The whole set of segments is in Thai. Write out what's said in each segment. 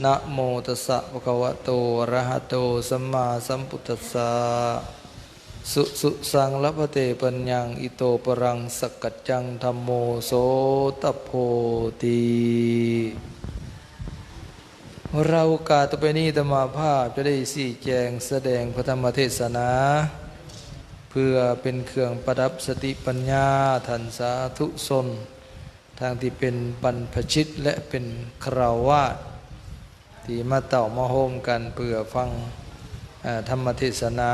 นะโมตัสสะภะคะวะโตอะระหะโตสัมมาสัมพุทธัสสะสุสุสังละพะเตปัญญังอิโตปรังสักกัจจังธัมโมโสตโพธิเราโอกาสต่อไปนี้ธรรมาภาพจะได้ชี้แจงแสดงพระธรรมเทศนาเพื่อเป็นเครื่องประดับสติปัญญาท่านสาธุชนทางที่เป็นบรรพชิตและเป็นฆราวาสที่มาเต่ามาโฮมกันเพื่อฟังธรรมเทศนา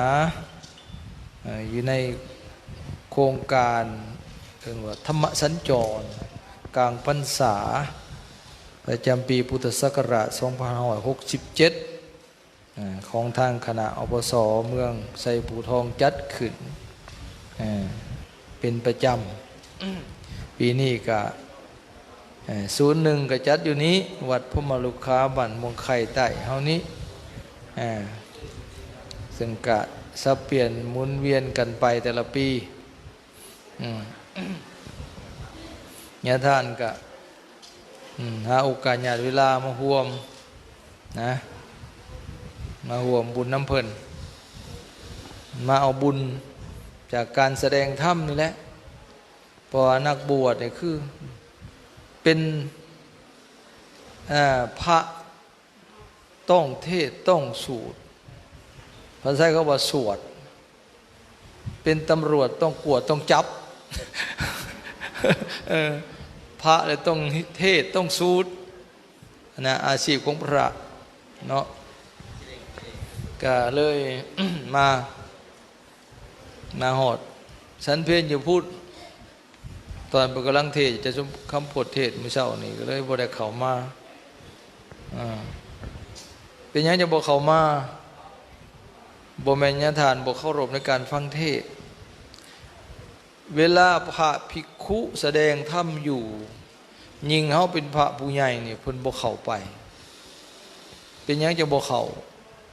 อยู่ในโครงการเรียกว่าธรรมสัญจรกลางพรรษาประจำปีพุทธศักราช2567ของทางคณะอปสเมืองไซปูทองจัดขึ้นเป็นประจำปีนี้ก็01ก็จัดอยู่นี้วัดพมลุคาบ้านมงไข่ใต้เฮานี้ซึ่งก็สับเปลี่ยนหมุนเวียนกันไปแต่ละปีญาติท่านก็หาโอกาสญาติเวลามาร่วมนะมาร่วมบุญน้ำเพิ่นมาเอาบุญจากการแสดงธรรมนี่แหละเพราะนักบวชเนี่ยคือเป็นพระต้องเทศต้องสูตรภาษาเขาว่าสวดเป็นตำรวจต้องกวดต้องจับพระเลยต้องเทศต้องสูตรนะอาชีพของพระเนาะก็เลยมาหอดฉันเพียรอยู่พูดตอนกำลังเทศจะชุมคำพดเทศเมื่อเช้านี่ก็เลยบ่ได้เข้ามาเป็นยังจะบ่เข้ามาบ่แม่นญาทานบ่เข้ารบในการฟังเทศเวลาพระภิกขุแสดงธรรมอยู่ยิ่งเฮาเป็นพระผู้ใหญ่นี่เพิ่นบ่เข้าไปเป็นยังจะบ่เข้า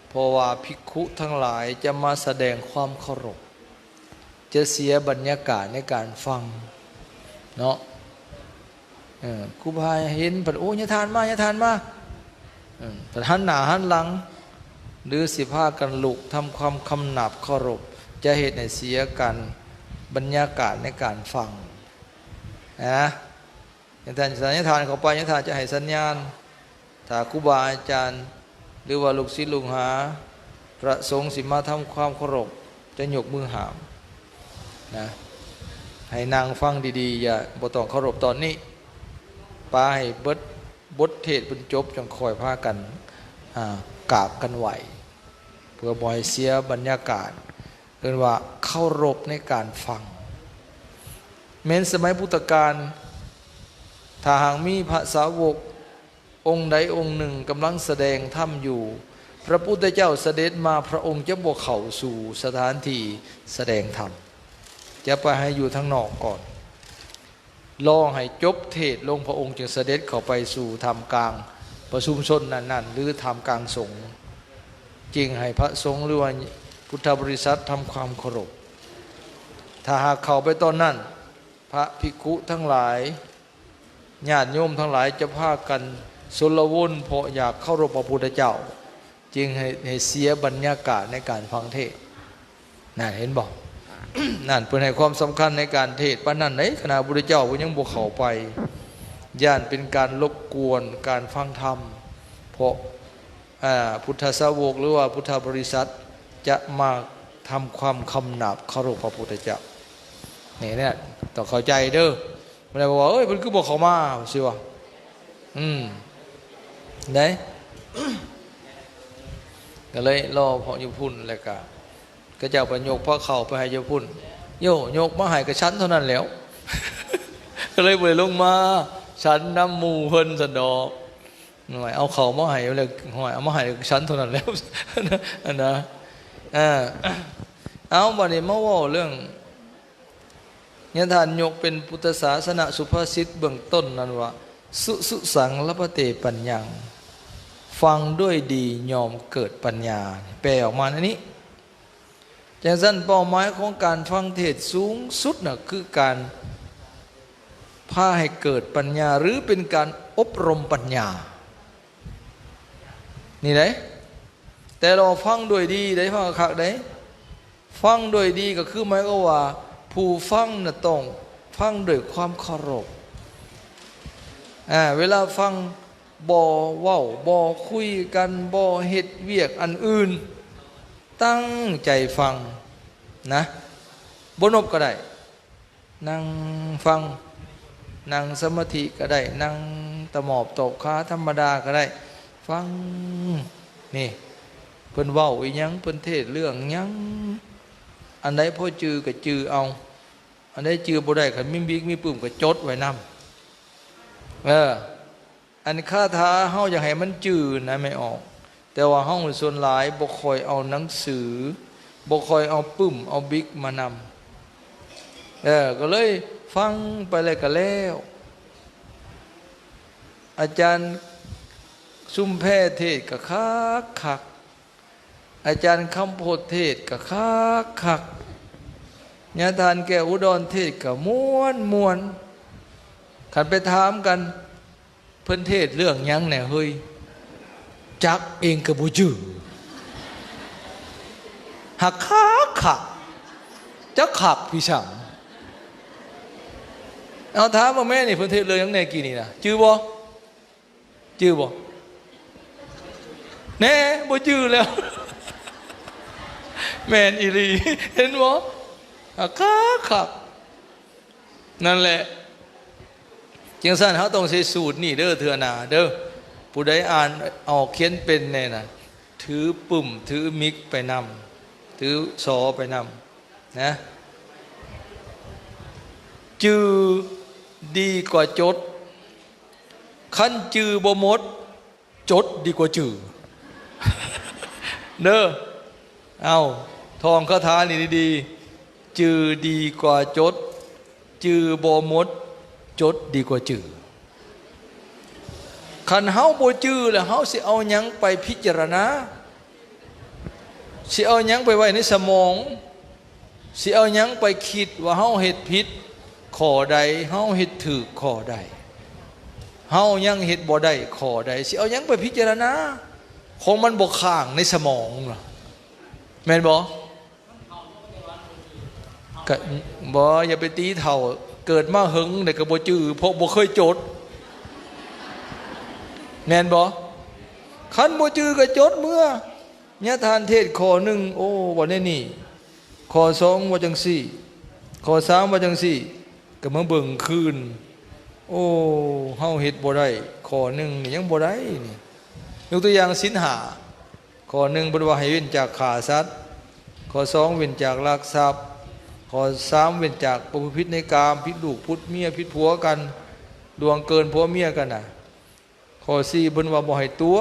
เพราะว่าภิกขุทั้งหลายจะมาแสดงความเคารพจะเสียบรรยากาศในการฟังเนาะครูบาเห็นปัดโอ้ยทานมาปัดหันหน้าหันหลังหรือสิพากันลุกทำความคำนับเคารพจะเหตุให้เสียกันบรรยากาศในการฟังนะอย่างท่านสัญญาทานเข้าไปญาทานจะให้สัญญาณถ้าครูบาอาจารย์หรือว่าลูกศิษย์ลูกหาประสงค์สิมาทำความเคารพจะยกมือหามนะให้นางฟังดีๆอย่าบ่ต้องเคารพตอนนี้ปาให้บทเทศบรรจบจังคอยพากันกราบกันไหวเพื่อบ่ให้เสียบรรยากาศเรียกว่าเคารพในการฟังแม้นสมัยพุทธกาลถ้าหากมีพระสาวกองค์ใดองค์หนึ่งกำลังแสดงธรรมอยู่พระพุทธเจ้าเสด็จมาพระองค์จะบ่เข้าสู่สถานที่แสดงธรรมจะไปให้อยู่ทั้งนอกก่อนรอให้จบเทศลงพระองค์จึงเสด็จเข้าไปสู่ธรรมกลางประชุมชนนั่นหรือธรรมกลางสงฆ์จึงให้พระสงฆ์หรือว่าพุทธบริษัททำความเคารพถ้าหากเข้าไปตอนนั้นพระภิกขุทั้งหลายญาติโยมทั้งหลายจะพากันสลวุ่นเพราะอยากเคารพพระพุทธเจ้าจึงให้เสียบรรยากาศในการฟังเทศนั่นเห็นบอก นั่นเพื่อให้ความสำคัญในการเทศปานนั้นไหนขณะพระพุทธเจ้ายังบ่เข้าไปย่านเป็นการรบกวนการฟังธรรมเพราะพุทธสาวกหรือว่าพุทธบริษัทจะมาทำความคำนับเคารพพระพุทธเจ้าเนี่ยต้องเข้าใจเด้อไม่ได้บอกว่าเอ้ยมันคือบอกเขามาสิวะได้ ก็เลยรอพออยู่พุ่นแล้วก็จะไปโยกพระเข่าไปให้อยู่พุ่นโยกมาให้กับชั้นเท่านั้นแล้ว ก็เลยไปลงมาชั้นน้ำมูเพิ่นสะดอกหน่อยเอาเข่ามาให้เลยหน่อยเอามาให้ชั้นเท่านั้นแล้วนะเอาวันนี้มาว่าเรื่องญาติทานยกเป็นพุทธศาสนาสุภาษิตเบื้องต้นนั้นว่าสุสังละพะเตปัญญังฟังด้วยดียอมเกิดปัญญาแปลออกมาอันนี้จากนั้นเป้าหมายของการฟังเทศสูงสุดน่ะคือการ พาให้เกิดปัญญาหรือเป็นการอบรมปัญญา นี่ได้แต่เราฟังโดยดีได้ฟังคักได้ฟังโดยดีก็คือหมายก็ว่าผู้ฟังน่ะต้องฟังด้วยความเคารพเวลาฟังบ่เว้าบ่คุยกันบ่เฮ็ดเวียกอันอื่นตั้งใจฟังนะบ่นบก็ได้นั่งฟังนั่งสมาธิก็ได้นั่งตะหมอบตบขาธรรมดาก็ได้ฟังนี่เพิ่นเว้าอีหยังเพิ่นเทศเรื่องหยังอันใดพอจือก็จือเอาอันใดจือบ่ได้คันมีบิ๊กมีปื้มก็จดไว้นำอันคาถาเฮาอยากให้มันจือนะไม่ออกแต่ว่าเฮาส่วนหลายบ่ค่อยเอาหนังสือบ่ค่อยเอาปื้มเอาบิ๊กมานำก็เลยฟังไปเลยก็แล้วอาจารย์ซุ่มแพทย์เทศก็คักอาจารย์คำโพธิเทศก็คักญาทานแก้วอุดรเทศก็ม่วนขันไปถามกันเพิ่นเทศเรื่องหยังแหน่เฮ้ยจักเองก็บ่จื้อหักคักจักคักพี่ช่างเอาถามว่าแม่นี่เพิ่นเทศเรื่องหยังแหน่กี่นี่นะจื้อบ่แน่บ่จื้อแล้วแม่นอีหลีเห็นบ่คักนั่นแหละจังซั่นเฮาต้องใช้สูตรนี่เด้อเทื่อหน้าเด้อผู้ใดอ่านออกเขียนเป็นแน่น่ะถือปุ่มถือมิกไปนำถือสอไปนำนะจื้อดีกว่าจดคันจื้อบ่หมดจดดีกว่าจื้อเด้อเอาทองคาถานี่ดีๆจื้อดีกว่าจดจื้อบ่หมดจดดีกว่าจื้อคันเฮาบ่จื้อแล้วเฮาสิเอาหยังไปพิจารณาสิเอาหยังไปไว้ในสมองสิเอาหยังไปคิดว่าเฮาเฮ็ดผิดข้อใดเฮาเฮ็ดถูกข้อใดเฮายังเฮ็ดบ่ได้ข้อใดสิเอาหยังไปพิจารณาของมันบ่ค้างในสมองล่ะแม่นบ่ก็บ่อย่าไปตีเฒ่าเกิดมาหึงแต่ก็บ่จื้อเพราะบ่เคยจดแม่นบ่คันบ่จื้อก็จดเมื่อญาทานเทศข้อ1โอ้ว่าแน่นี่ข้อ2ว่าจังซี่ข้อ3ว่าจังซี่ก็มาเบิ่งคืนโอ้เฮาเฮ็ดบ่ได้ข้อ1นี่ยังบ่ได้นี่ยกตัวอย่างศีล5ข้อ1บ่ว่าให้เว้นจากฆ่าสัตว์ข้อ2เว้นจากลักทรัพย์ข้อ3เว้นจากประพฤติผิดในกามผิดลูกผิดเมียผิดผัวกันดวงเกินผัวเมียกันน่ะข้อ4เพิ่นว่าบ่ให้ตัว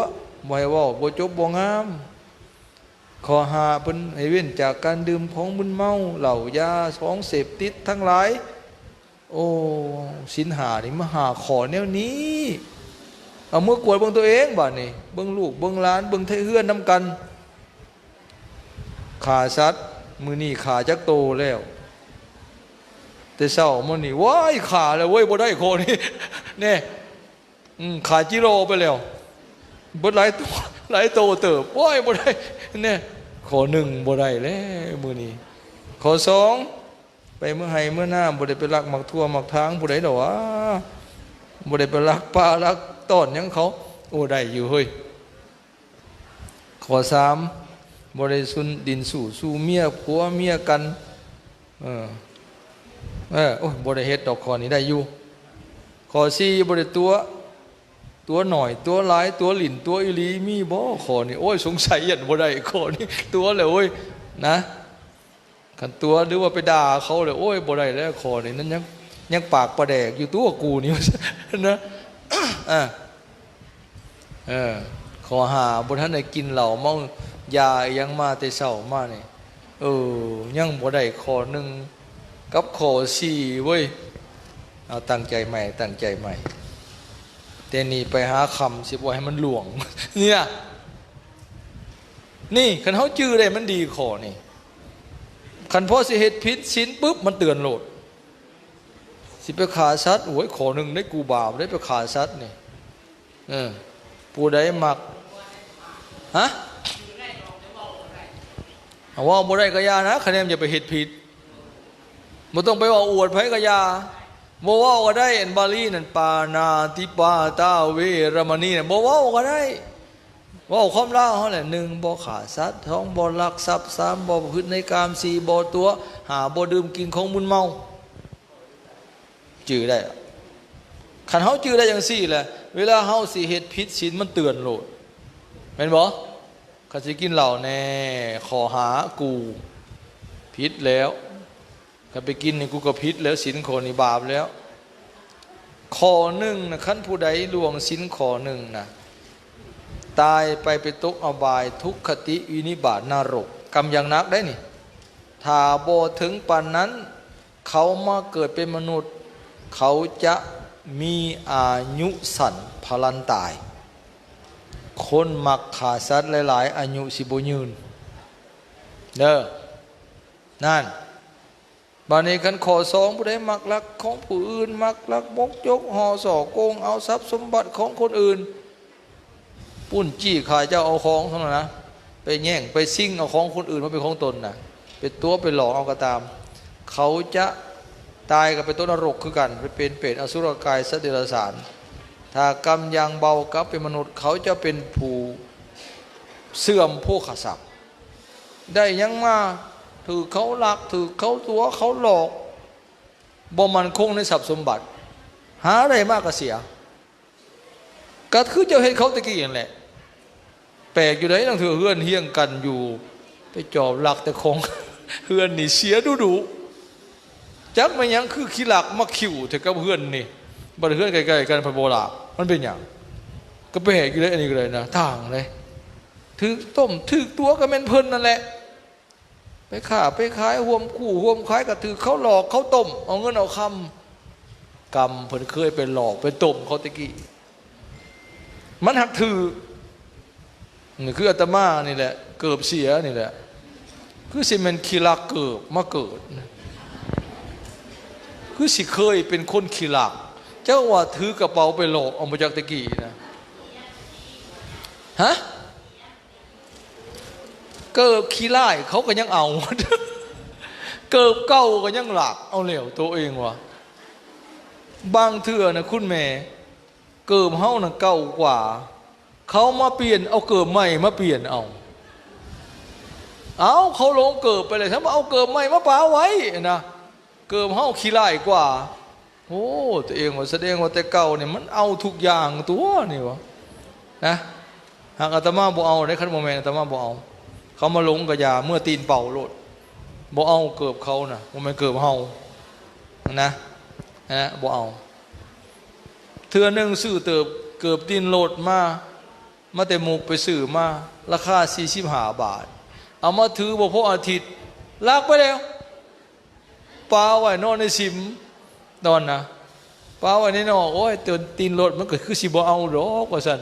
บ่ให้เว้าบ่จบบ่งามข้อ5เพิ่นให้เว้นจากการดื่มของมึนเมาเหล้ายาของเสพติดทั้งหลายโอ้ศีล5นี่มาหาข้อแนวนี้เอามือกวดเบิ่งตัวเองบัดนี้เบิ่งลูกเบิ่งหลานเบิ่งไทเฮือนนำกันฆ่าสัตว์มื้อนี้ฆ่าจักโตแล้วแต่เช้ามื้อนี้ว้ายฆ่าแล้วเว้ยบ่ได้ข้อนี้แน่ฆ่าจิโร่ไปแล้วเบิดหลายโตเติบโอ้ยบ่ได้แน่ข้อ1บ่ได้แล้วมื้อนี้ข้อ2ไปเมื่อให้เมื่อหน้าบ่ได้ไปลักหมักทั่วหมักทางผู้ใดดอกวะบ่ได้ไปลักป่าลักต้นหยังเขาโอ้ได้อยู่เฮ้ยข้อ3บ่ได้สุนดินสู่เมียผัวเมียกันโอ้ยบ่ได้เฮ็ดดอกข้อนี้ได้อยู่ข้อ4บ่ได้ตัวหน่อยตัวหลายตัวหลินตัวอีหลีมีบ่ข้อนี้โอ้ยสงสัยยันบ่ได้ข้อนี้ตัวเลยโอ้ยนะคันตัวหรือว่าไปด่าเขาเลยโอ้ยบ่ได้แล้วข้อนี้นั้นยังปากประแดกอยู่ตัวกูนี่นะข้อ5บ่ทันได้กินเหล้าเมายายังมาแต่เช้ามานี่ยังบ่ได้ข้อ1กับข้อ4เว้ยเอาตั้งใจใหม่แต่นี่ไปหาคำสิบ่ให้มันหลวงเนี่ยนี่คันเฮาจื้อได้มันดีข้อนี่คันพอสิเฮ็ดผิดศีลปุ๊บมันเตือนโลดสิไปฆ่าสัตว์โอ้ยข้อ1ได้กูบาปได้ไปฆ่าสัตว์นี่ผู้ใดมัก ฮะว่าบ่ได้ก็ยานะคะแนนอย่าไปเฮ็ดผิดบ่ต้องไปว่าอวดไผก็ยาบ่ว่าก็ได้อันบาลีนั่นปานาติปาตาเวรมณีนั่นบ่ว่าก็ได้ว่าความลาวเฮาแหละ1บ่ฆ่าสัตว์2บ่ลักทรัพย์3บ่ประพฤติในกาม4บ่ตัว5บ่ดื่มกินของมึนเมาจื้อได้คันเฮาจื้อได้จังซี่แหละเวลาเฮาสิเฮ็ดผิดศีลมันเตือนโลดแม่นบ่คันสิกินเหล้าแน่ขอหากูผิดแล้วคันไปกินนี่กูก็ผิดแล้วศีลข้อนี้บาปแล้วข้อ1นะคันผู้ใดล่วงศีลข้อ1นะตายไปตกอบายทุกขติวินิบาตนรกกรรมอย่างหนักได้นี่ถ้าบ่ถึงปานนั้นเขามาเกิดเป็นมนุษย์เขาจะมีอายุสั้นพลันตายคนมักฆ่าสัตว์หลายๆอายุสิบ่ยืนเด้อนั่นบานี้กันข้อ2ผู้ใดมักลักของผู้อื่นมักลักมกยกห่อส่อโกงเอาทรัพย์สมบัติของคนอื่นปุ้นจี้ขายเจ้าเอาของทั้งนั้นนะไปแย่งไปซิ่งเอาของคนอื่นมาเป็นของตนนะเป็นตัวเป็นหลอกเอาก็ตามเขาจะตายกับเป็นต้นนรกคือกันไปเป็นเปรตอสุรกายสัตว์เดรัจฉานถ้ากรรมยังเบากับเป็นมนุษย์เขาจะเป็นผู้เสื่อมผู้ขศัพย์ได้ยังมาถือเขาหลักถือเขาตัวเขาหลอกบ่มันคงในทรัพย์สมบัติหาอะไรมากก็เสียก็คือเจ้าเห็นเขาตะกี้อย่างแหละแปลกอยู่ไหนนั่งถือเฮือนเฮี้ยงกันอยู่ไปจอบหลักแต่ของเฮือนนี่เสียดุจักมันยังคือขี้หลักมาขิวแต่กับเฮือนนี่บัดเฮือนใกล้ๆกันพะโบราณมันเป็นอย่างก็แปลกอยู่เลยอันนี้ก็เลยนะทางเลยถือต้มถือตัวก็เป็นเพิ่นนั่นแหละไปฆ่าไปขายห่วมคู่ห่วมขายก็ถือเขาหลอกเขาต้มเอาเงินเอาคำกรรมเพิ่นเคยเป็นหลอกเป็นต้มเขาตะกี้มันหักถือนี่คืออาตมานี่แหละเกิบเสียนี่แหละคือสิมันขี้ลักเกิบมาเกิดคือสิเคยเป็นคนขี้ลักเจ้าว่าถือกระเป๋าไปหลอกเอามาจากตะกี้นะฮะเกิบขี้ไล่เขาก็ยังเอาเกิบเก้าก็ยังหลักเอาเหลวตัวเองวะบางเถื่อนะคุณแม่เกิบเฮาน่ะเก่ากว่าเขามาเปลี่ยนเอาเกิบใหม่มาเปลี่ยนเอาเขาลงเกิบไปเลยถ้ามาเอาเกิบใหม่มาปาไว้นะเกิบเฮาขี้ไล่กว่าโอ้ตัวเองว่าแสดงว่าแต่เก่าเนี่ยมันเอาทุกอย่างตัวนี่วะนะหากอาตมาบ่เอาในขั้นโมเมนต์อาตมาบ่เอาเขามาลงกับยาเมื่อตีนเป่าโลดบ่เอาเกิบเขานะบ่แม่นเกิบเฮานะบ่เอาเทื่อนึงซื้อเกิบตีนโลดมาแต่หมูไปซื้อมาราคา45 บาทเอามาถือบ่พออาทิตย์ลากไปแล้วปลาไว้นอนในซิมนอนนะปลาไว้ในนอกโอ้ยตีนโลดมันก็คือสิบ่เอาดอกว่าซั่น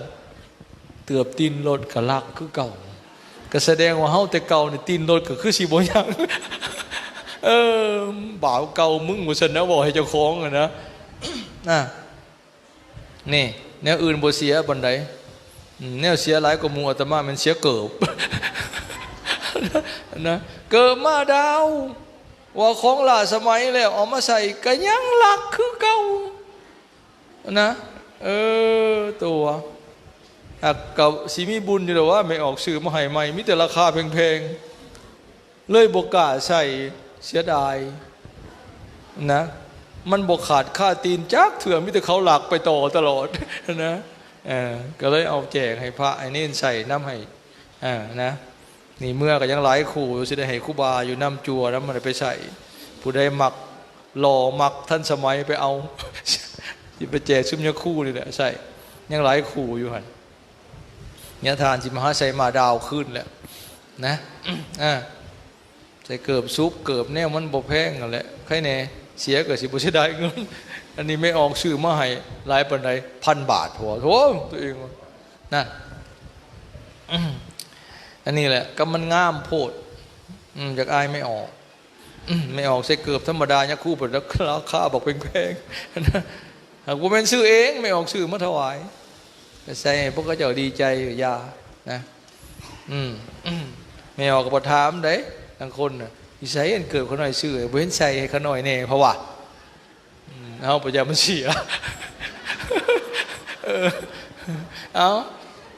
เตือบตีนโลดก็ลักคือเก่าก็แสดงว่าเฮาแต่เก่านี่ตีนโลดก็คือสิบ่ยังบ่าวเก่ามึงว่าซั่นนะบอกให้เจ้าของอ่ะนะนี่แนวอื่นบ่เสียบันไดแนวเสียหลายกว่าหมู่อาตมามันเสียเกิบนะเกิบมาดาวว่าของล่าสมัยแล้วเอามาใส่ก็ยังหลักคือเก่านะตัวกับสิมีบุญอยู่แล้วว่าไม่ออกสื่อมาให้ใหม่มีแต่ราคาแพงๆเลยบ่กล้าใส่เสียดายนะมันบกขาดค่าตีนจักเถื่อมิแต่เขาหลักไปต่อตลอดนะก็เลยเอาแจกให้พระไอ้นี่ใส่น้ำให้นะนี่เมื่อก็ยังหลายขู่สิได้ให้ครูบาอยู่น้ำจัวน้ำมันไปใส่ผู้ใดหมักหล่อหมักท่านสมัยไปเอาที่ไปแจกซุ้มยาคู่นี่แหละใส่ยังหลายขู่อยู่หันเนี่ยทานจิมหาใส่มาดาวขึ้นแล้วนะใส่เกิบซุปเกิบแนวมันบ่แพงนั่นแหละใครแน่เสียเกิดสิบุษได้เงินอันนี้ไม่ออกชื่อมาให้หลายปันใด1,000 บาทพอโถตัวเองนั่นอันนี้แหละก็มันงามโพดจากอายไม่ออกไม่ออกใส่เกือบธรรมดาเนี่ยคู่เปิดแล้วราคาบอกแพงๆนะหากว่าเป็นซื้อเองไม่ออกซื้อมาถวายก็ใส่พวกก็จะดีใจยานะ อืมแม่ออกก็บ่ถามเด้บางคนน่ะอีไสอันเกิดเขาหน่อยชื่อบ่เห็นใส่ให้เขาหน่อยแน่เพราะว่าเอาปัญญามันเสียเอา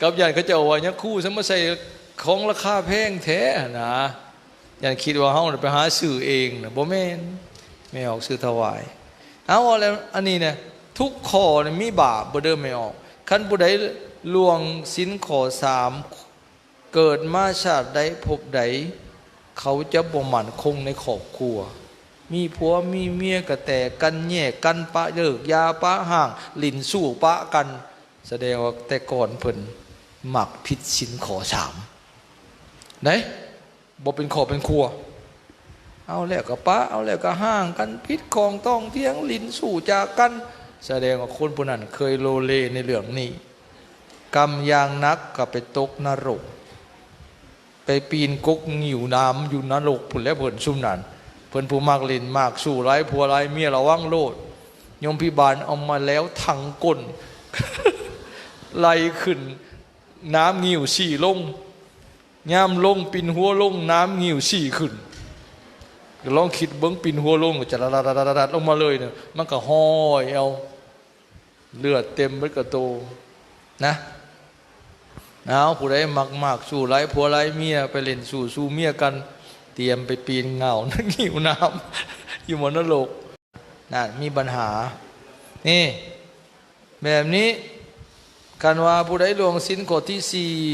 กับญาติเขาจะเอาว่าเนี่ยคู่ซะมาใส่ของราคาแพงแท้นะญาติคิดว่าเฮาไปหาซื้อเองน่ะบ่แม่นไม่ออกซื้อถวายเอาแล้วอันนี้เนี่ยทุกข้อเนี่ยมีบาปบ่เด้อไม่ออกคันผู้ใดล่วงศีลข้อ3เกิดมาชาติใดพบใดเขาจะบ่มั่นคงในครอบครัวมีผัวมีเมียก็แต่กันแยกกันปะเลิกยาปะห่างลิ้นสู้ปะกันแสดงว่าแต่ก่อนเพิ่นมักผิดศีลข้อ3ไหนบ่เป็นครอบเป็นครัวเอาแล้วก็ปะเอาแล้วก็ห่างกันผิดของต้องเที่ยงลิ้นสู้จากกันแสดงว่าคนผู้นั้นเคยโลเลในเรื่องนี้กรรมอย่างนักก็ไปตกนรกไปปีนกกหิวน้ำอยู่นรกพุ่นแล้วเพิ่นซุ่มนั้นเพิ่นผู้มากลิ้นมากสู้หลายผัวหลายเมียระวังโลดยมพิบาลเอามาแล้วถังก้น ไล่ขึ้นน้ำงิ้วสี่ลงย่ามลงปินหัวลงน้ำงิ้วสี่ขึ้นลองคิดเบิ้งปินหัวลงจะระลงมาเลยเนี่ยมันก็ห้อยเอาเลือดเต็มมันก็โตนะเอาผู้ใดมากสู้ไล่ผัวไล่เมียไปเล่นสู้เมียกันเตรียมไปปีนเงานั่งหิวน้ำอยู่บนนรกนั่นมีปัญหานี่แบบนี้กันว่าผู้ใดล่วงศีลข้อที่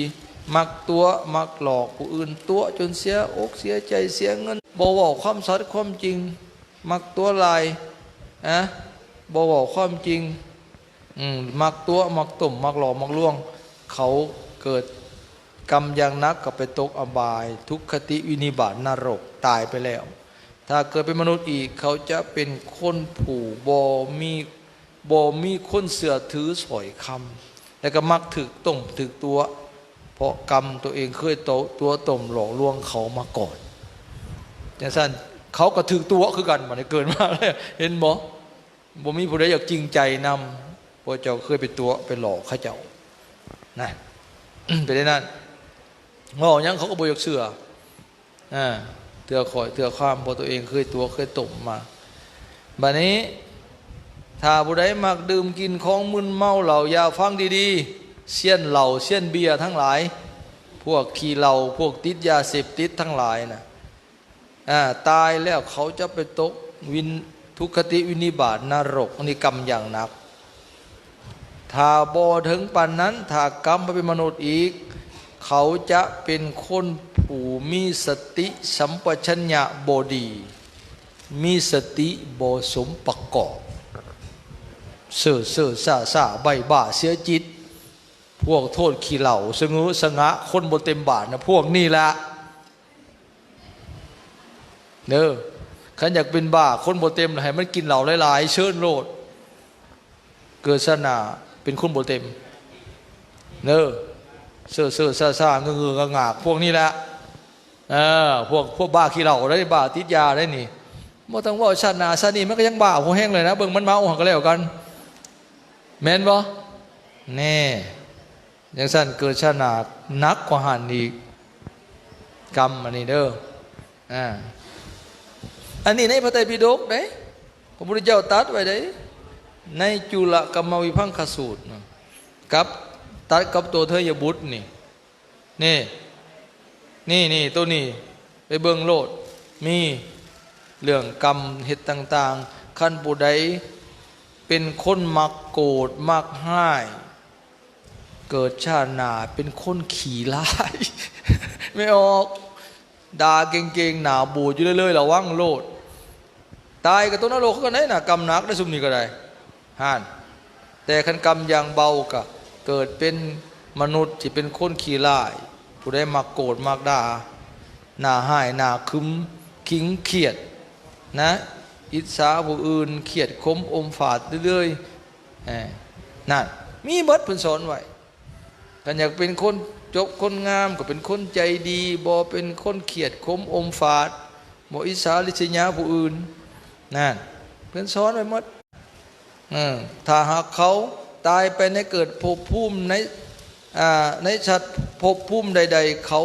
4มักตัวมักหลอกผู้อื่นตัวจนเสียอกเสียใจเสียเงินบ่เว้าความสัตย์ความจริงมักตัวลายบ่เว้าความจริงมักตัวมักตุ่มมักหลอกมักลวงเขาเกิดกรรมอย่างนักก็ไปตกอบายทุกขติวินิบาตนรกตายไปแล้วถ้าเกิดเป็นมนุษย์อีกเขาจะเป็นคนผู้บ่มีคนเสือถือสอยคำแล้วก็มักถึกต้มถึกตัวเพราะกรรมตัวเองเคยตัวต้มหลอกลวงเขามาก่อนจังซั่นเขาก็ถึกตัวคือกันมันเกิดมาแล้วเห็นบ่มีผู้ใดอยากจริงใจนำเพราะเจ้าเคยไปตัวไปหลอกเขาเจ้านะ เป็นได้นั่นงอยังเขาก็บ่อยากเชื่อเถื่อคอยเถื่อความเพราะตัวเองเคยตัวเคยต้มมาบัดนี้ถ้าผู้ใดมักดื่มกินของมึนเมาเหล้ายาฟังดีๆเสี้ยนเหล้าเสี้ยนเบียร์ทั้งหลายพวกขี้เหล้าพวกติดยาเสพติดทั้งหลายนะตายแล้วเขาจะไปตกทุกขติวินิบาตนรกนี่กรรมอย่างหนักถ้าบ่ถึงปานนั้นถ้ากรรมไปเป็นมนุษย์อีกเขาจะเป็นคนผู้มีสติสัมปชัญญะบ่ดีมีสติบ่สมประกอบเซ่อซ่าใบบ้าเสียจิตพวกโทษขี้เหล่าสงุสงะคนบ่เต็มบาทนะพวกนี้ละขันอยากเป็นบ้าคนบ่เต็มให้มันกินเหล่าหลายๆเชิญโลดเกิดศาสนาเป็นคนบ่เต็มเซ่อซ่าเงือกงากพวกนี้แหละพวกบ้าขี้เหล่าได้บ้าติดยาได้นี่บ่ต้องว่าชาติหน้าชาตินี้มันก็ยังบ้าหัวแห้งเลยนะเบิ่งมันเมาหักก็แล้วกันแม่นบ่แน่จังซั่นเกิดชาติหน้านักกว่าหันอีกกรรมอันนี้อันนี้ในพระไตรปิฎกเด้พระพุทธเจ้าตรัสไว้เด้ในจุลกัมมวิภังคสูตรกับตัดกับตัวเทยบุตรนี่ตัวนี้ไปเบิ่งโลดมีเรื่องกรรมเหตุต่างๆขั้นผู้ใดเป็นคนมักโกรธมักห้ายเกิดชาติหน้าเป็นคนขี้ร้าย ไม่ออกด่าเก่งๆหนาบูดอยู่เรื่อยๆระวังโลดตายกับต้นนรกก็ได้น่ะกรรมหนักได้ซุมนี้ก็ได้ห่านแต่คันกรรมอย่างเบาก็เกิดเป็นมนุษย์ที่เป็นคนขี้ร้ายผู้ใดมักโกรธมักด่าหน้าห้ายหน้าคึมขิงเขียดนะอิจฉาผู้อื่นเขียดคมอมฝาดเรื่อยๆนั่นมีเบิดเพิ่นสอนไว้กันอยากเป็นคนจบคนงามก็เป็นคนใจดีบ่เป็นคนเขียดคมอมฝาดบ่อิจฉาริษยาผู้อื่นนั่นเพิ่นสอนไว้หมดถ้าหากเขาตายไปในเกิดภพภูมิใน ในสัตว์ภพภูมิใดๆเขา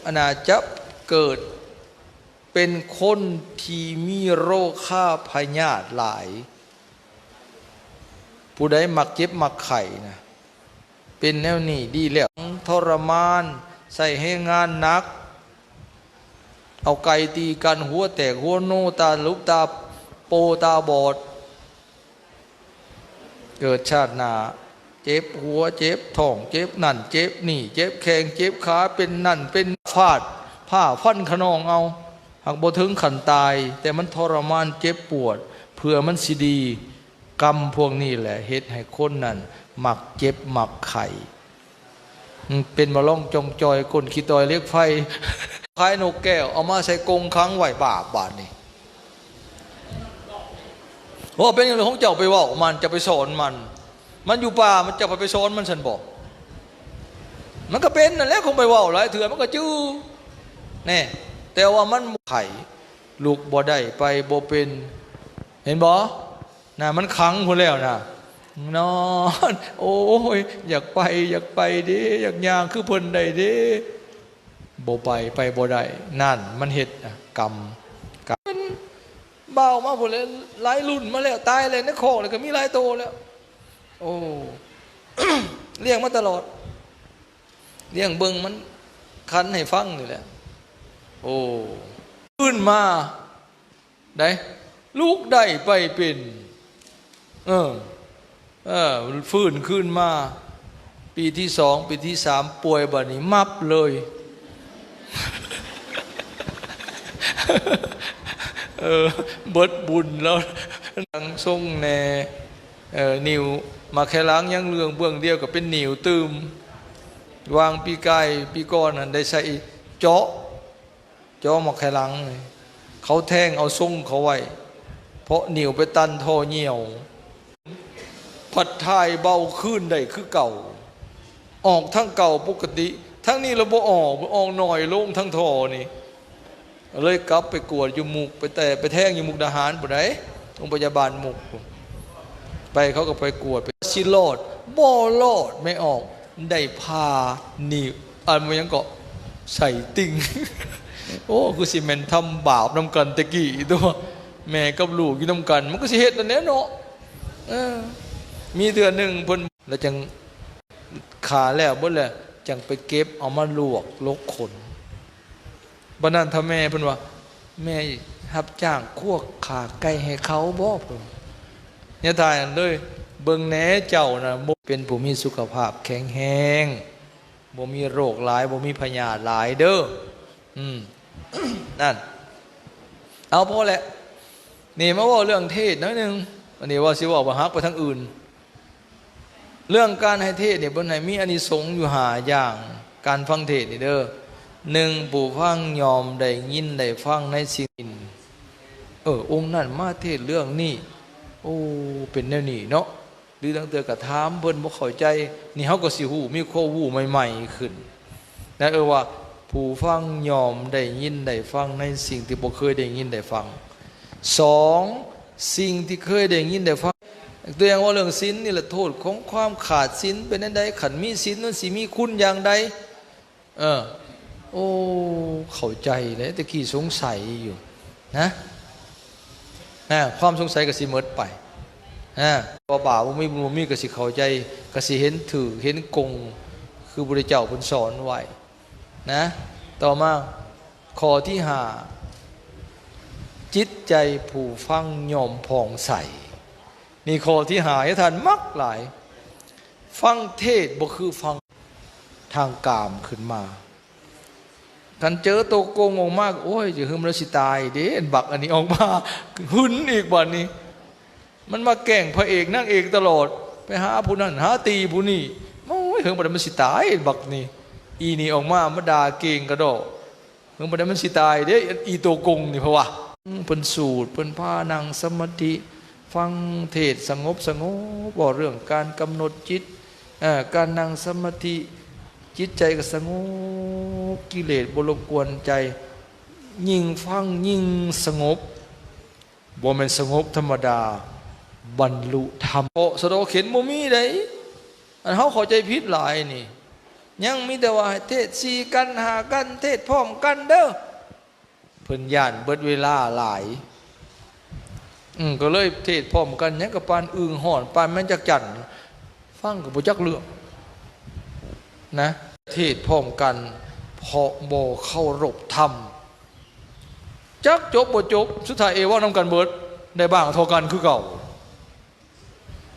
อาจจะเกิดเป็นคนที่มีโรคฆ่าพยาธิหลายผู้ใดมักเจ็บมักไข้นะเป็นแนวนี้ดีแล้วทรมานใส่ให้งานหนักเอาไก่ตีกันหัวแตกหัวโนตาลุกตาโปตาบอดเกิดชาติหน้าเจ็บหัวเจ็บท้องเจ็บนั่นเจ็บนี่เจ็บแข้งเจ็บขาเป็นนั่นเป็นฟาดผ้าฟันขนองเอาหากบ่ถึงขันตายแต่มันทรมานเจ็บปวดเพื่อมันสิดีกรรมพวกนี้แหละเฮ็ดให้คนนั้นมักเจ็บมักไข้เป็นมาล่องจงจอยคนขี้ตอยเรียกไฟคล้ายนกแก้วเอามาใส่กรงค้างไว้บาทนี่โอ้เป็นอย่างไรของเจ้าไปว่ามันจะไปสอนมันอยู่ป่ามันจะไปสอนมันฉันบอกมันก็เป็นนั่นแหละคงไปว่าหลายเถื่อมันก็จื้อแน่แต่ว่ามันไข่ลูกบ่ได้ไปบ่เป็นเห็นบ่น่ะมันขังคนแล้วน่ะนอนโอ้ยอยากไปเด้อยากย่างคือเพิ่นได้เด้บ่ไปบ่ได้นั่นมันเฮ็ดกรรมมันเบามาพุ่นเลยหลายรุ่นมาแล้วตายเลยในคอกเลยก็มีหลายโตแล้วโอ้ เลี้ยงมาตลอดเลี้ยงเบิ่งมันคันให้ฟังนี่แหละโอ้ขึ้นมาได้ลูกได้ไปเป็นฟื้นขึ้นมาปีที่สองปีที่สามป่วยบัดนี้มับเลยเบิดบุญแล้วนังทรงแน่นิวมาแค่ล้างยังเรื่องเบื้องเดียวกับเป็นนิวตืมวางปีกายปีก้อนได้ใส่เจาะมาแค่ล้างเขาแทงเอาทรงเขาไว้เพราะนิวไปตันท่อเหี่ยวผัดทายเบาขึ้นได้คือเก่าออกทั้งเก่าปกติทั้งนี้เราบ่ออกหน่อยลงทั้งท่อนี่เลยกลับไปกวดอยู่มุกไปแท่งอยู่มุกดาหารบ่ได้โรงพยาบาลมุกไปเขาก็ไปกวดไปสิรอดบ่รอดไม่ออกได้พานี่มันยังเกาะใส่ติ่ง โอ้กูสิแม่นทำบาปนำกันตะกี้ตัวแม่กับลูกอยู่นำกันมันก็สิเฮ็ดอันนี้เนาะมีเดือนหนึ่งเพิ่นแล้วจังขาแล้วเบิ่แล้วจังไปเก็บเอามาลวกลกขนบัดนั้นถ้าแม่เพิ่นว่าแม่รับจ้างคั่วขาไก่ให้เขาบ่เพิ่นเนี่ยทายอันเลยเบิ่งแหน่เจ้าน่ะบ่เป็นผู้มีสุขภาพแข็งแรงบ่มีโรคหลายบ่มีพยาธิหลายเด้อนั่นเอาพอแหละนี่มาว่าเรื่องเทศน้อยนึงอันนี้ว่าสิว่าบ่ฮักไปทางอื่นเรื่องการให้เทศเนี่ยบนไหนมีอานิสงส์อยู่5อย่างการฟังเทศนี่เด้อ1ผู้ฟังยอมได้ยินได้ฟังในสิ่งองค์นั้นมาเทศเรื่องนี้โอ้เป็นแนวนี้เนาะหรือตั้งแต่กระถามเพิ่นบ่เข้าใจนี่เฮาก็สิฮู้มีข้อฮู้ใหม่ๆขึ้นนะว่าผู้ฟังยอมได้ยินได้ฟังในสิ่งที่บ่เคยได้ยินได้ฟัง2สิ่งที่เคยได้ยินได้ฟังตัวอย่างว่าเรื่องศีลนี่แหละโทษของความขาดศีลเป็นอันใดขันมีศีลนั้นสิมีคุณอย่างใดโอ้เข้าใจเลยตะกี้สงสัยอยู่นะความสงสัยก็สิหมดไปว่าบาปบ่มีก็สิเข้าใจก็สิเห็นถือเห็นกงคือพระเจ้าเพิ่นสอนไว้นะต่อมาข้อที่5จิตใจผู้ฟังยอมผ่องใสนี่ข้อที่หายท่านมักหลายฟังเทศบ่คือฟังทางกามขึ้นมากันเจอตัวโกงออกมากโอ้ยจะหึมแล้วสิตายเด้บักอันนี้ออกมาหึนอีกบัดนี้มันมาแกล้งพระเอกนางเอกตลอดไปหาผู้นั้นหาตีผู้นี้โอ้ยหึมบ่ได้มันสิตายบักนี่อีนี่ออกมาด่าเก่งกระโดดหึมบ่ได้มันสิตายเด้อีตัวโกงนี่เพราะว่าเพิ่นสูตรเพิ่นพานั่งสมาธิฟังเทศสงบบอกเรื่องการกำหนดจิตการนั่งสมาธิจิตใจก็สงบกิเลสบ่รบกวนใจยิ่งฟังยิ่งสงบบ่แม่นสงบธรรมดาบรรลุธรรมโอสะดอเข็นบ่มีได้ อันเขาเข้าใจผิดหลายนี่ยังมีแต่ว่าเทศสีกันหากันเทศพร้อมกันเด้อเพิ่นย่านเบิดเวลาหลายก็เลยเทศพร้อมกันยังกับปานอึ่งห่อนปานแม่นจักจั่นฟังกับบ่จักเรื่องนะเทศพร้อมกันเพราะบ่เคารพธรรมจักจบบ่จบสุดท้ายเอว่านำกันเบิดได้บ้างเท่ากันคือเก่า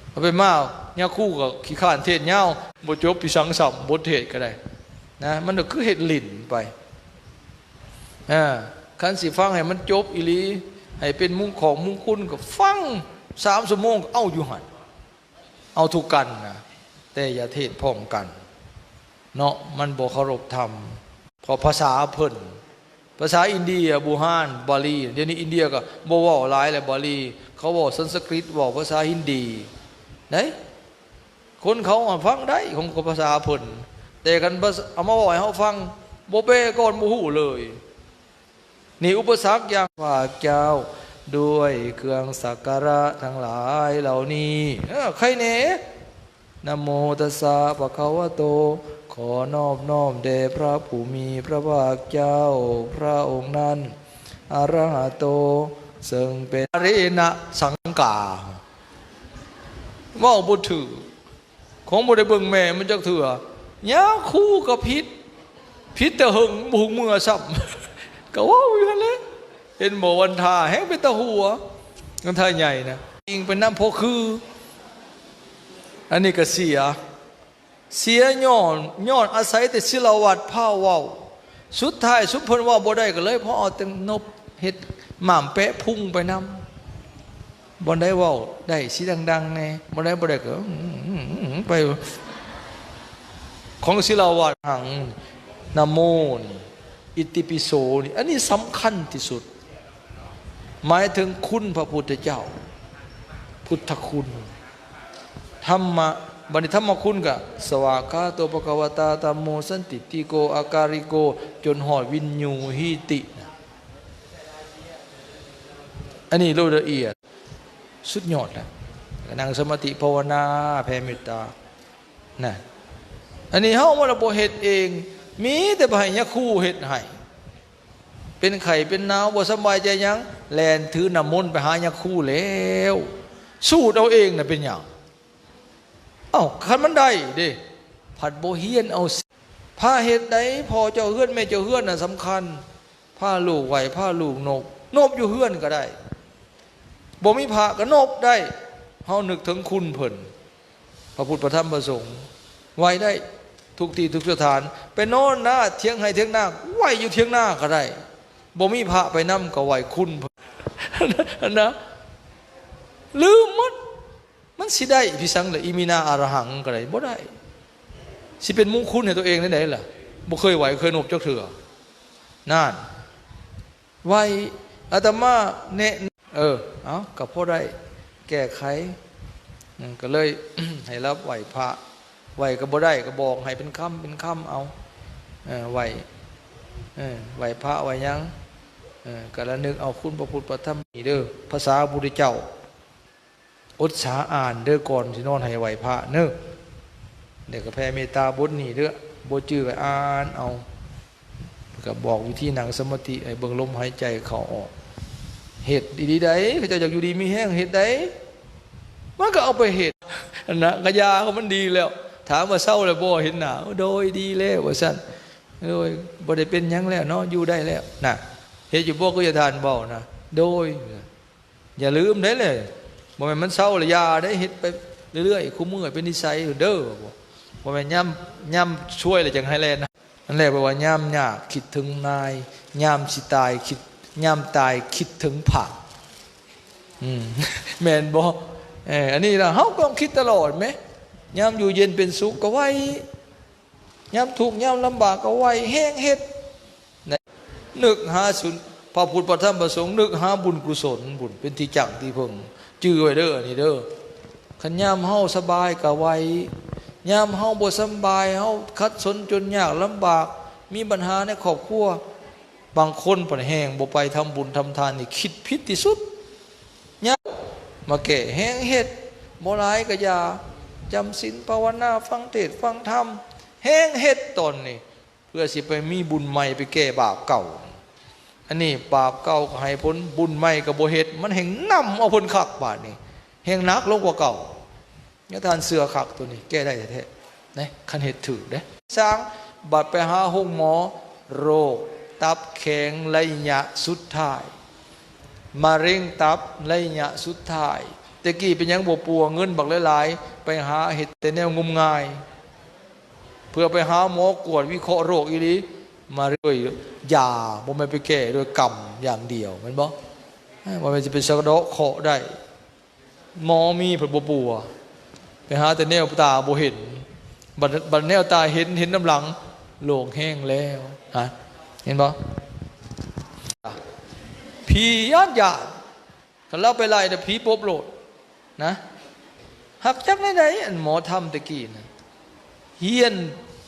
เอาไปมาเนี่ยคู่กับขี้ข้านเทศเงาบ่จบปีสังสัมบทเทศก็ได้นะมันก็คือเฮ็ดลิ้นไปคันสิฟังให้มันจบอีหลีให้เป็นมุ่งของมุ่งคุณก็ฟัง3 ชั่วโมงเอาอยู่หั่นเอาทุกกันนะแต่อย่าเทศพร้อมกันเนาะมันบ่เคารพธรรมเพราะภาษาเพิ่นภาษาอินเดียบูฮานบาลีเดี๋ยวนี้อินเดียก็บ่เว้าหลายแล้วบาลีเขาเว้าสันสกฤตเว้าภาษาฮินดีไหนคนเขาฟังได้ของภาษาเพิ่นแต่กันเอามาเว้าให้เฮาฟังบ่เป้ก่อนบ่ฮู้เลยนี่อุปสรรคอย่างว่าเจ้าด้วยเครื่องสักการะทั้งหลายเหล่านี้ใครแหน่นะโมตัสสะภะคะวะโตขอนอบน้อมแด่พระผู้มีพระภาคเจ้าพระองค์นั้นอรหะโตซึ่งเป็นอริณสังกาว่าบ่ถือของบ่ได้เบิ่งแม่มันจักเถื่อยาคู่กับพิษแต่หึงบุงเมื่อซ้ำก็ว่าอยู่แล้วเห็นบ่วันทาแห้งเป็นตะหัวกันทาใหญ่นะยิงเป็นน้ำโพคืออันนี้ก็เสียย้อนอาศัยแต่ศิลวัตรผ้าว่าวสุดท้ายสุพลว่าบ่ได้ก็เลยเพราะเอาแต่นบเฮ็ดหม่ามแปะพุ่งไปนำบ่ได้ว่าวได้สิดังๆแน่บ่ได้ก็ไปของศิลวัตรหังนะโมอิติปิโสนี่อันนี้สำคัญที่สุดหมายถึงคุณพระพุทธเจ้าพุทธคุณธรรมะบัณฑิตธรรมคุณกะสวากขาโตภควตาธัมโมสันติติโกอาการิโกจนหอดวินยูหิติอันนี้รู้ละเอียดสุดยอดนะนั่งสมาธิภาวนาแผ่เมตตานะอันนี้เฮาบ่ได้บ่เฮ็ดเองมีแต่บ่ให้ยะคู่เฮ็ดให้เป็นไข้เป็นหนาวบ่สบายใจหยังแล่นถือน้ำมนต์ไปหายะคู่แล้วสูดเอาเองน่ะเป็นหยังคันมันได้เด้ผัดโบเฮียนเอาผ้าเฮ็ดได้พอเจ้าเฮือนแม่เจ้าเฮือนน่ะสำคัญผ้าลูกไหวผ้าลูกนบอยู่เฮือนก็ได้บ่มีผ้าก็นบได้เฮานึกถึงคุณเพิ่นพระพุทธพระธรรมพระสงฆ์ไหวได้ทุกที่ทุกสถานไปนอนหน้าเถียงให้เถียงหน้าไหวอยู่เถียงหน้าก็ได้บ่มีผ้าไปนำก็ไหวคุณเพิ่นนะลืมหมดมันสิได้พิสังเลยอิมินาอารหังก็ได้บ่ได้สิเป็นมุ่งคุณให้ตัวเองได้ไหนล่ะบ่เคยไหวเคยนบจักเถื่อนั่นไหวอาตมาแนะเอากับพ่อได้แก้ไขก็เลย ให้รับไหวพระไหวก็บ่ได้ก็บอกให้เป็นคำเอาไหวพระไหวยังก็ระนึกเอาคุณพระพุทธพระธรรมนี่เด้อภาษาพุทธเจ้าอดสาอ่านเด้อก่อนสินอนให้ไหวพระเด้อเดี๋ยวก็แผ่เมตตาบทนี่เด้อบ่จื้อก็อ่านเอาก็บอกวิธีนั่งสมาธิให้เบิ่งลมหายใจเข้าออกเฮ็ดดีๆได้เขาเจ้าอยากอยู่ดีมีแห้งเฮ็ดได้มันก็เอาไปเฮ็ดนะกะยาเขามันดีแล้วถามว่าเศร้าแล้วบ่เห็นหน้าโดยดีแล้วว่าซั่นโดยบ่ได้เป็นหยังแล้วเนาะอยู่ได้แล้วน่ะเฮ็ดอยู่บ่ก็อย่าทานเบานะโดยอย่าลืมได้เลยบ่แม่นมันเศร้าแล้วยาได้เฮ็ดไปเรื่อยๆคุมมือเป็นนิสัยเด้อบ่แม่นย่ำช่วยแล้วจังให้แลนนะนั่นแหละแปลว่าย่ำยากคิดถึงนายย่ำสิตายคิดย่ำตายคิดถึงผักแม่นบ่อันนี้ล่ะเฮาก็ต้องคิดตลอดมั้ยย่ำอยู่เย็นเป็นสุขก็ไว้ย่ำทุกข์ย่ำลำบากก็ไว้แห้งเฮ็ดนึกหาสุนพระพุทธพระธรรมพระสงฆ์นึกหาบุญกุศลบุญเป็นที่จักที่พึ่งจื้อไว้เด้อนี่เด้อคันยามเฮาสบายก็ไว้ยามเฮาบ่สบายเฮาขัดสนจนยากลำบากมีปัญหาในครอบครัวบางคนปนแห้งบ่ไปทำบุญทำทานนี่คิดผิดที่สุดยากมาแก่แห้งเฮ็ดบ่หลายก็อย่า จำศีลภาวนาฟังเทศน์ฟังธรรมแห้งเฮ็ดตนนี่เพื่อสิไปมีบุญใหม่ไปแก้บาปเก่าอันนี้บาปเก่าก็ให้พ้นบุญใหม่ก็บ่เฮ็ดมันแห่งนำเอาพ้นคักบาดนี้แห่งนักลงกว่าเก่าเนี่ยทานเสือคักตัวนี้แก้ได้แท้ๆนะคันเฮ็ดถือเด้สร้างบัดไปหาห้องหมอโรคตับแข็งระยะสุดท้ายมะเร็งตับระยะสุดท้ายตะกี้เป็นยังบ่ปัวเงินบักหลายๆไปหาเฮ็ดแต่แนวงมงายเพื่อไปหาหมอกวดวิเคราะห์โรคอีหลีมาด้วยยาบ่แม่นไปแก้ด้วยกรรมอย่างเดียวแม่นบ่ว่ามันจะเป็นสะเดาะเคราะห์ได้หมอมีเพิ่นบ่ปัวไปหาแต่แนวตาบ่เห็นบัดแนวตาเห็นน้ำหลังโล่งแห้งแล้วฮะเห็นบ่ผีญาติถ้าเราไปไล่แต่ผีปบโลดนะหักจักไหนๆอันหมอทำตะกี้นะเฮียน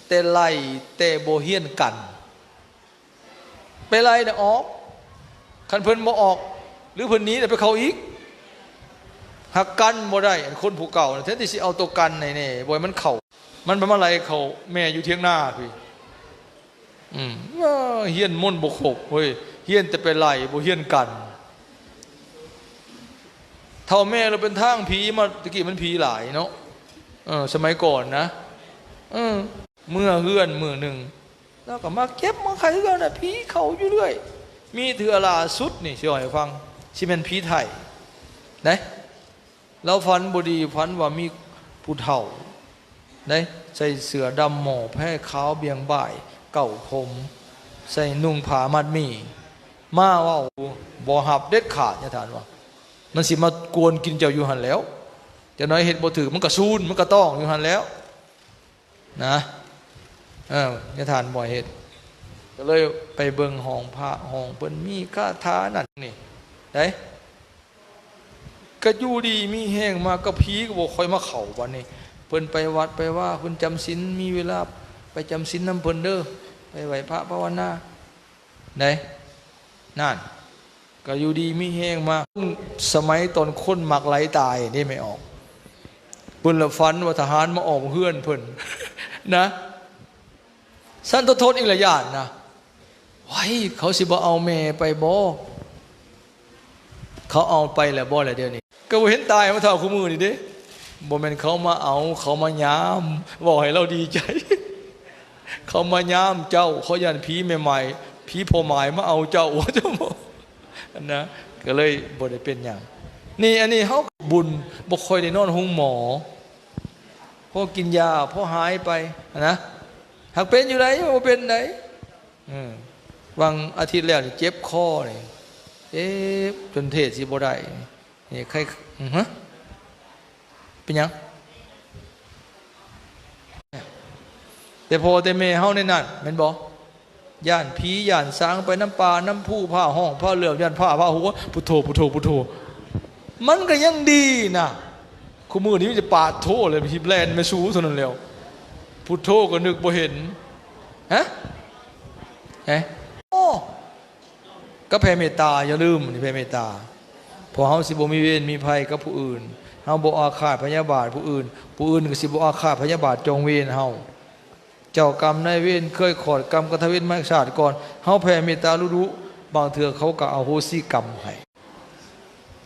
แต่ไล่แต่บ่เฮียนกันไปไล่น่ะออกคันเพิ่นบ่ออกหรือเพิ่นหนีแต่ไปเขาอีกหักกันบ่ได้อันคนผู้เก่าแท้ที่สิเอาตัวกันแน่ๆบ่ให้มันเข้ามันเป็นอะไรเขาแม่อยู่เถียงหน้าพี่เฮียนมนต์บ่ครบเฮ้ยเฮียนแต่ไปไล่บ่เฮียนกันเท่าแม่เราเป็นทางผีมาตะกี้มันผีหลายเนาะสมัยก่อนนะเมื่อเฮือนมือหนึ่งแล้วก็มาเก็บมาใครเฮือนน่ะผีเขาอยู่เรื่อยมีเถื่อล่าสุดนี่สิให้ฟังสิเป็นผีไทยนะเราฝันบ่ดีฝันว่ามีผู้เฒ่าได้ใส่เสื้อดำหมอแพ้ขาวเบียงบ่ายเก่าผมใส่นุ่งผ้ามัดหมี่มาว่าบ่หับเด็ดขาดเนี่ยท่านว่ามันสิมากวนกินเจ้าอยู่หันแล้วจะน้อยเห็ดบ่ถือมันก็ซูนมันก็ต้องอยู่หันแล้วนะเนี่ยท่านบ่เห็ดก็เลยไปเบิ่งห้องพระห้องเพิ่นมีคาถานั่นนี่ได้ก็อยู่ดีมีแห้งมาก็ผีก็บ่ค่อยมาเข้าวันนี้เพิ่นไปวัดไปว่าเพิ่นจำศีลมีเวลาไปจำศีลนำเพิ่นเด้อไปไหว้พระภาวนาได้นั่นก็อยู่ดีมีแห้งมาสมัยตอนคนมักไหลตายนี่ไม่ออกเพิ่นละฝันว่าทหารมาออกเฮือนเพิ่นนะสันตโทษอีกหลายอย่างนะไว้เขาสิบ่เอาแม่ไปบ่เขาเอาไปแล้วบ่แล้วเดี๋ยวนี้ก็บ่เห็นตายมาเท่าคู่มือนี่เด้บ่แม่นเขามาเอาเขามายามบอกให้เราดีใจเขามายามเจ้าเขายันผีใหม่ๆผีพ่อหมายมาเอาเจ้าเจ้านะก็เลยบ่ได้เป็นอย่างนี่อันนี้เฮาบุญบ่ค่อยได้นอนห้องหมอพอกินยาพอหายไปนะหากเป็นอยู่ไหนบ่เป็นไหนวังอาทิตย์แล้วนี่เจ็บคอนี่จนเทศสิบ่ได้นี่ใครเป็นหยังแต่พอแต่แม่เฮาในนั้นแม่นบ่ย่านผีย่านสางไปน้ำปลาน้ำผู้ผ้าห้องผ้าเหลือบย่านผ้าหัวพุทโธพุทโธพุทโธมันก็ยังดีนะคู่มือนี้มันจะปาดโธเลยพี่แบรนด์ไม่สู้เท่านั้นแล้วพุทโธก็นึกบ่เห็นฮะโอ้ก็แผ่เมตตาอย่าลืมนี่แผ่เมตตาพอเฮาสิบ่มีเวรมีภัยกับผู้อื่นเฮาบ่อาฆาตพยาบาทผู้อื่นก็สิบ่อาฆาตพยาบาทจองเวรเฮาเจ้ากรรมนายเวรเคยขอดกรรมกทเวรมาชาติก่อนเฮาแผ่เมตตารู้บางเถื่อเขาก็อโหสิกรรมให้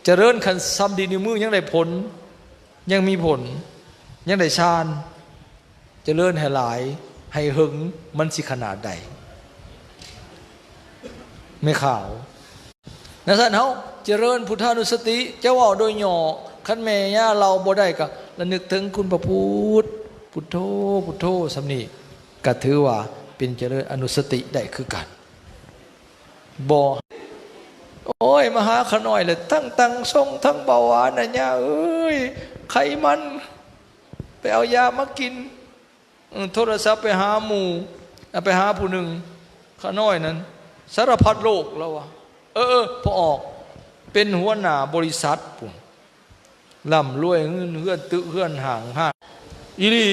เจริญขันซ้ำดีนิ้วมือยังได้ผลยังมีผลยังได้ฌานเจริญให้หลายให้หึงมันสิขนาดใดไม่ข่าวนะท่านเฮาเจริญพุทธานุสติเจ้าว่าโดยย่อคันแม่ย่าเราบ่ได้ก็ระลึกถึงคุณพระพุทธพุทโธพุทโธสำนีก็ถือว่าเป็นเจริญอนุสติได้คือกันบ่โอ้ยมาหาขน้อยเลยทั้งตังทรงทั้งเบาหวานนะย่าเอ้ยไขมันไปเอายามากินโทรศัพท์ไปหาหมู่ไปหาผู้หนึ่งขน้อยนั้นสารพัดโรคแล้ววะพอออกเป็นหัวหน้าบริษัทปุ่นร่ำรวยเงื่อนตึกเงื่อนห่างห้าอีหลี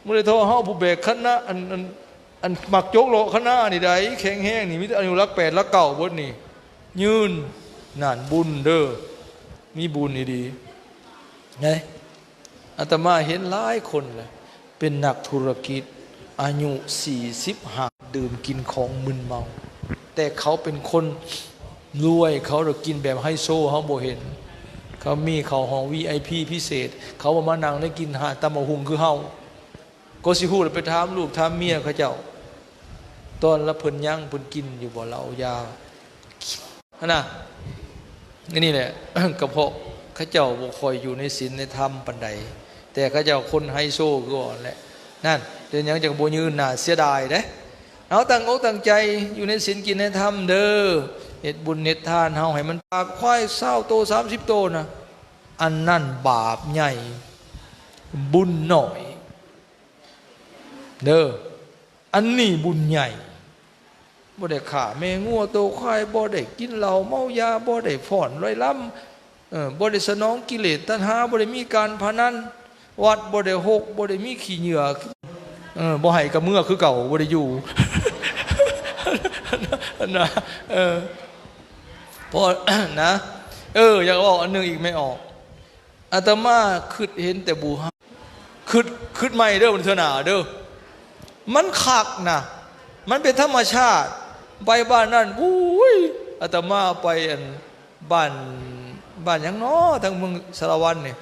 มื้อใดโทรเฮาผู้แบกคณะอันมักโจกโลคณะนี่ได้แข็งแห้งนี่มีแต่อายุรัก8รัก9บ่นี่ยืนนั่นบุญเด้อมีบุญนี่ดีไง อาตมาเห็นหลายคนเลยเป็นนักธุรกิจอายุ45ดื่มกินของมึนเมาแต่เขาเป็นคนรวยเขาเรากินแบบไฮโซเขาบ่เห็นเขามีเขาห้อง VIP พิเศษเขาบ่มานั่งได้กินหาตำบักหุ่งคือเฮาก็สิฮู้ไปถามลูกถามเมียเขาเจ้าตอนละเพิ่นยังเพิ่นกินอยู่บ่เหล้ายาน่ะนี่แหละ ก็เพราะเขาเจ้าบ่ค่อยอยู่ในศีลในธรรมปานใดแต่เขาเจ้าคนไฮโซก่อนแหละนั่นเดี๋ยวยังจะบ่ยืนหน้าเสียดายเด้เอาตั้งอกตั้งใจอยู่ในศีลกินในธรรมเด้อเฮ็ดบุญเฮ็ดทานเฮาให้มันปากควาย20โต30โตนะอันนั่นบาปใหญ่บุญน้อยเด้ออันนี้บุญใหญ่บ่ได้ฆ่าแม่งัวโตควายบ่ได้กินเหล้าเมายาบ่ได้ฟ้อนร้อยล้ำบ่ได้สนองกิเลสตัณหาบ่ได้มีการพนันวัดบ่ได้หกบ่ได้มีขี้เหงื่อบ่ให้กับเมื่อคือเก่าบ่ได้อยู่ นะพอ นะอยากบอกอันนึงอีกไม่ออกอาตมาคิดเห็นแต่บูฮาคิดใหม่เด้อมันเถอะหนาเด้อมันคักนะมันเป็นธรรมชาติไปบ้านนั่นอุ้ยอาตมาไปบ้านยังน้อทางเมืองสารวัตรเนี่ย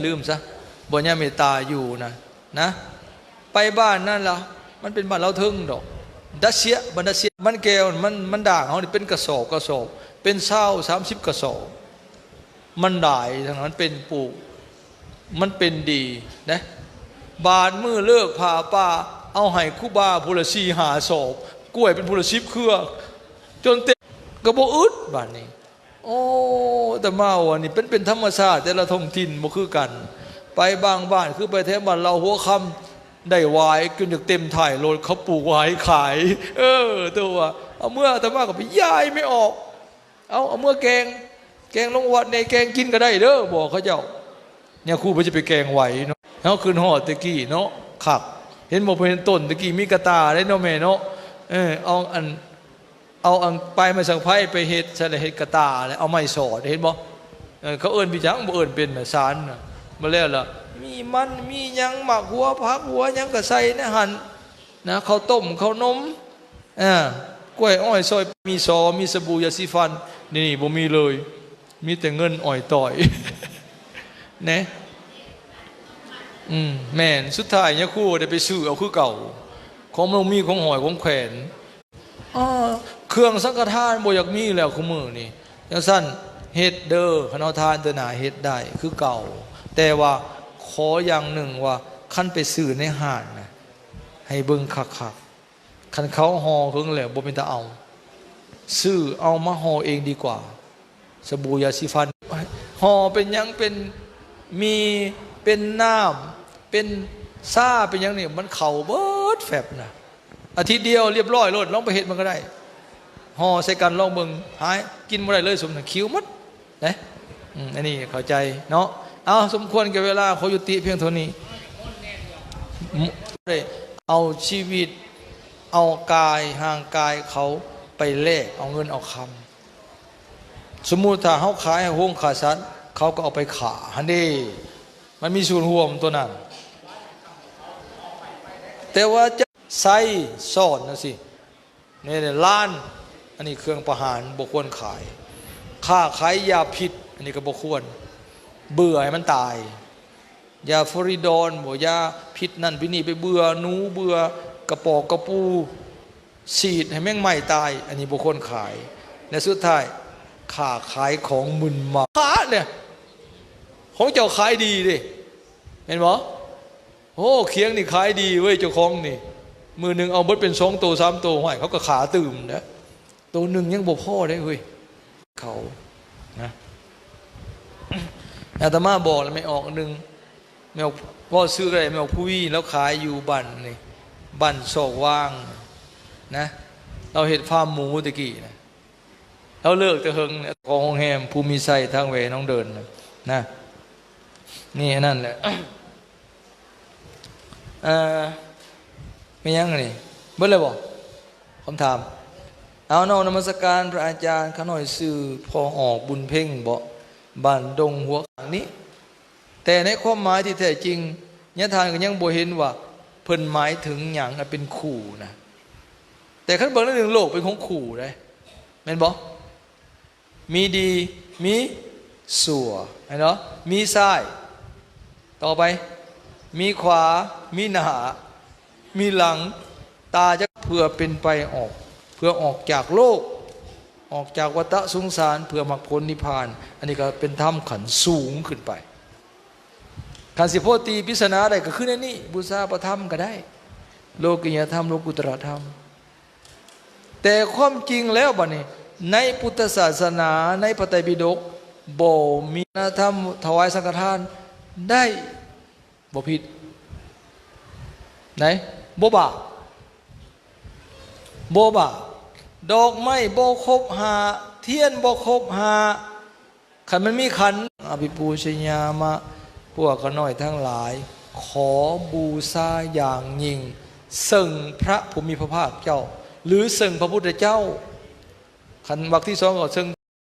ลืมซะบ่ญาเมตตาอยู่นะไปบ้านนั่นล่ะมันเป็นบ้านเราเทิงดอกดัชเชียบันดัชเชียมันแก้วมันด่างเขานี่เป็นกระสอบเป็น30กระสอบมันได้ทั้งนั้นเป็นปลูกมันเป็นดีนะบาดมือเลิกผ่าป่าเอาให้คุบาพุละ4 5ศอกกล้วยเป็นพุละ10เครือจนเต็มกระโบอึดบ้านนี้โอ้แต่มาวันนี้เป็นธรรมชาติแต่ละท้องถิ่นบ่คือกันไปบางบ้านคือไปแถวบ้านเราหัวค่ำได้วายจนจากเต็มถ่ายรถเขาปลูกวายขายตัวเอาเมื่อแต่มาก็ไปย้ายไม่ออกเอาเมื่อแกงลงวัดในแกงกินก็ได้เด้อบอกเขาเจ้าเนี่ยครูจะไปแกงไหวเนาะเขาคืนห่อตะกี้เนาะขับเห็นบอกเป็นต้นตะกี้มีกระตาได้เนาะแม่เนาะเอาอันไปมาสังไพ่ไปเฮ็ดใช่เลยเฮ็ดกระตาเลยเอาไม้สอดเห็นบ่เขาเอิ้นพี่จังบ่เอิ้นเป็นน่ะสารน่ะมาแล้วล่ะมีมันมียังหมักหัวผักหัวยังก็ใส่ในหั่นนะข้าวต้มข้าวนมกล้วยอ้อยซอยมีซอมีสบู่ยาสีฟันนี่บ่มีเลยมีแต่เงินอ่อยต่อยนะแม่นสุดท้ายเนี่ยครูได้ไปซื้อเอาคือเก่าของมันมีของหอยของแขวนเครื่องสังฆทานบ่อยากมีแล้วคุมื้อนี่จังซั่นเฮ็ดเด้อคณะทานเด้อหน้าเฮ็ดได้คือเก่าแต่ว่าขออย่างหนึ่งว่าคันไปซื้อในห้างนะให้เบิ่งคักๆคันเขาห่อเพิ่งแล้วบ่เป็นตาเอาซื้อเอามาห่อเองดีกว่าสบู่ยาสีฟันห่อเป็นยังมีเป็นน้ำเป็นซ่าเป็นยังนี่มันเข่าเบิดแฟบนะอาทิตย์เดียวเรียบร้อยโลดลองไปเฮ็ดมันก็ได้ห่อใส่กันลองเบิ่งหายกินบ่ได้เลยสมคิ้วมัดนะอันนี้เข้าใจเนาะเอาสมควรแก่เวลาขอยุติเพียงเท่านี้เอาชีวิตเอากายห่างกายเขาไปแลกเอาเงินเอาคำสมมุติถ้าเขาขายห้องขาสันเขาก็เอาไปขาฮันดีมันมีส่วนร่วมตัวนั้นแต่ว่าจะใส่ซ่อนนะสินี่ล้านอันนี้เครื่องประหารบ่ควรขายค่าขายยาพิษอันนี้ก็บ่ควรเบื่อให้มันตายยาฟอริดอนบ่ยาพิษนั่นพิษนี่ไปเบื่อหนูเบื่อกระปอกกระปูฉีดให้แม่งไหม้ตายอันนี้บ่ควรขายและสุดท้ายค่าขายของมึนเมาขาเนี่ยของเจ้าขายดีดิเห็นบ่โอ้เคียงนี่ขายดีเว้ยเจ้าของนี่มือหนึ่งเอาเบิดเป็น2 ตัว 3 ตัวห้อยเขาก็ขาตื่มนะตัวหนึ่งยังบ่พอได้เว้ยเขานะอาตมาบอกแล้วไม่ออกหนึ่งไม่ออกพ่อซื้ออะไรไม่ออกผู้วี่แล้วขายอยู่บั่นนี่บั่นโศกว่างนะเราเห็ดฟาร์มหมูตะกี้นะเราเลิกแต่เฮงเนี่ยของแฮมภูมิไซทางเวน้องเดินนะนี่นั่นแหละไม่ยังนี่เบิ้ลเลยบอกคำถามเอาเนาะนมัสการพระอาจารย์ข้าหน่อยสื่อพอออกบุญเพ่งบอกบ้านดงหัวขังนี้ แต่ในความหมายที่แท้จริงญาทานก็ยังบ่เห็นว่าเพิ่นหมายถึงหยังเป็นขู่นะแต่คันเบิ่งในเรื่องโลกเป็นของขู่ได้แม่นบ่มีดีมีสั่วเนาะมีซ้ายต่อไปมีขวามีหน้ามีหลังตาจะเพื่อเป็นไปออกเพื่อออกจากโลกออกจากวัฏสงสารเพื่อมรรคผลนิพพานอันนี้ก็เป็นธรรมขันสูงขึ้นไปการสิโพตีพิสนาได้ก็คือในนี้บูชาประธรรมก็ได้โลกิยธรรมโลกุตตรธรรมแต่ความจริงแล้วบัดนี้ในพุทธศาสนาในพระไตรปิฎกบ่มีธรรมถวายสังฆทานได้บ่ผิดไหนบ่บาปบ่บาปดอกไม้บ่ครบหาเทียนบ่ครบหาขันมันมีขันอภิปูชญามะพวกขน้อยทั้งหลายขอบูชาอย่างยิ่งซึ่งพระผู้มีพระภาคเจ้าหรือซึ่งพระพุทธเจ้าขันวรรคที่สองก็ซึ่ง